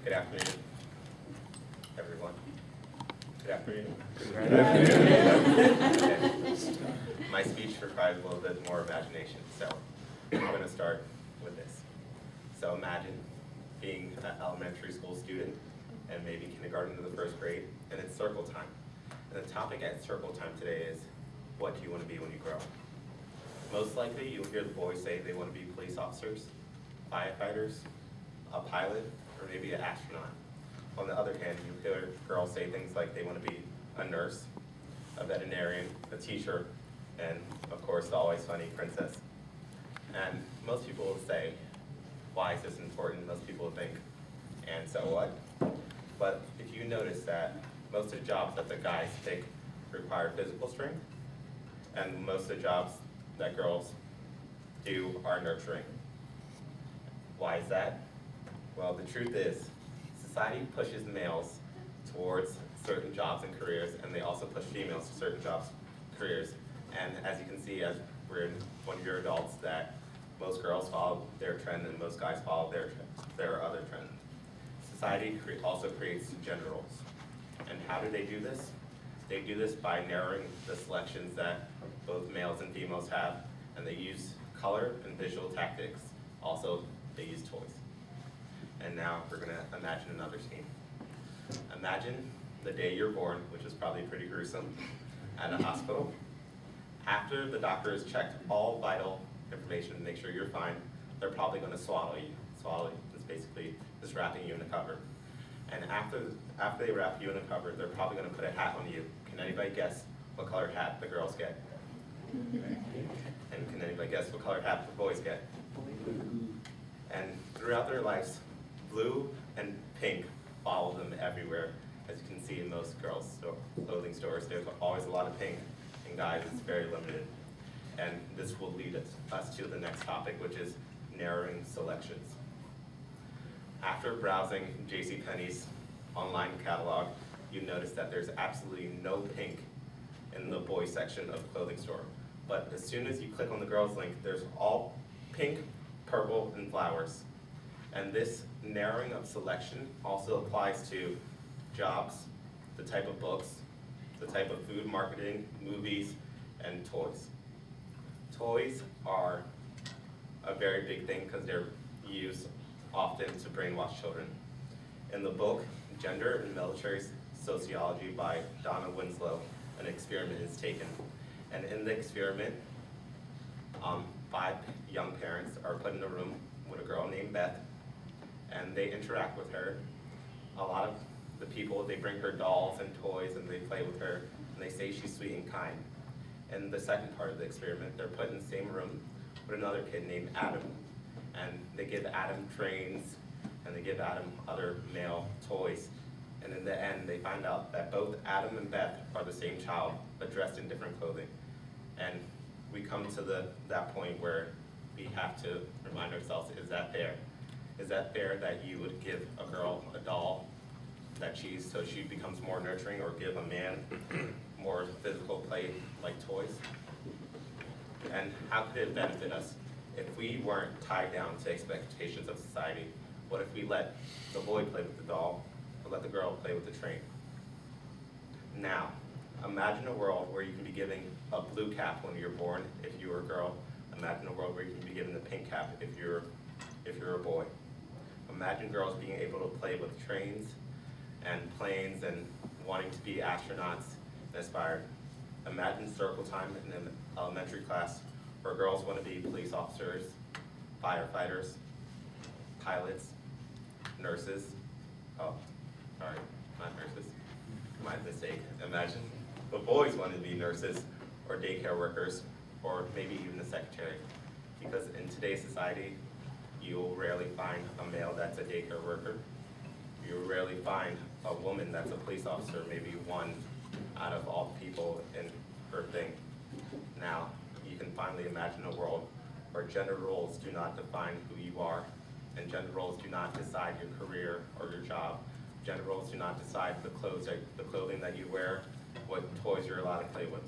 Good afternoon, everyone. Good afternoon. Good afternoon. Okay. My speech requires a little bit more imagination, so I'm going to start with this. So imagine being an elementary school student and maybe kindergarten to the first grade, and it's circle time. And the topic at circle time today is, what do you want to be when you grow up? Most likely you'll hear the boys say they want to be police officers, firefighters, a pilot, or maybe an astronaut. On the other hand, you hear girls say things like they want to be a nurse, a veterinarian, a teacher, and of course the always funny princess. And most people will say, why is this important? Most people will think, and so what? But if you notice that most of the jobs that the guys take require physical strength, and most of the jobs that girls do are nurturing. Why is that? Well, the truth is, society pushes males towards certain jobs and careers, and they also push females to certain jobs and careers. And as you can see, as we're in one of your adults, that most girls follow their trend and most guys follow their other trend. Society also creates gender roles. And how do they do this? They do this by narrowing the selections that both males and females have, and they use color and visual tactics. Also, they use toys. And now we're going to imagine another scene. Imagine the day you're born, which is probably pretty gruesome, at a hospital. After the doctor has checked all vital information to make sure you're fine, they're probably going to swallow you. Swallow is basically just wrapping you in a cover. And after they wrap you in a cover, they're probably going to put a hat on you. Can anybody guess what color hat the girls get? And can anybody guess what color hat the boys get? And throughout their lives, blue and pink follow them everywhere. As you can see in most girls' clothing stores, there's always a lot of pink, and guys, it's very limited. And this will lead us to the next topic, which is narrowing selections. After browsing JCPenney's online catalog, you notice that there's absolutely no pink in the boys section of the clothing store. But as soon as you click on the girls link, there's all pink, purple, and flowers. And this narrowing of selection also applies to jobs, the type of books, the type of food marketing, movies, and toys. Toys are a very big thing because they're used often to brainwash children. In the book, Gender and Military Sociology by Donna Winslow, an experiment is taken. And in the experiment, 5 young parents are put in a room with a girl named Beth, and they interact with her. A lot of the people, they bring her dolls and toys and they play with her, and they say she's sweet and kind. In the second part of the experiment, they're put in the same room with another kid named Adam, and they give Adam trains, and they give Adam other male toys. And in the end, they find out that both Adam and Beth are the same child, but dressed in different clothing. And we come to that point where we have to remind ourselves, is that fair? Is that fair that you would give a girl a doll so she becomes more nurturing, or give a man more physical play like toys? And how could it benefit us if we weren't tied down to expectations of society? What if we let the boy play with the doll, or let the girl play with the train? Now, imagine a world where you can be given a blue cap when you're born if you're a girl. Imagine a world where you can be given a pink cap if you're a boy. Imagine girls being able to play with trains and planes and wanting to be astronauts and aspired. Imagine circle time in an elementary class where girls want to be police officers, firefighters, pilots, nurses. Oh, sorry, not nurses. My mistake. Imagine the boys want to be nurses or daycare workers, or maybe even a secretary. Because in today's society, you'll rarely find a male that's a daycare worker. You'll rarely find a woman that's a police officer, maybe one out of all the people in her thing. Now, you can finally imagine a world where gender roles do not define who you are, and gender roles do not decide your career or your job. Gender roles do not decide the clothing that you wear, what toys you're allowed to play with.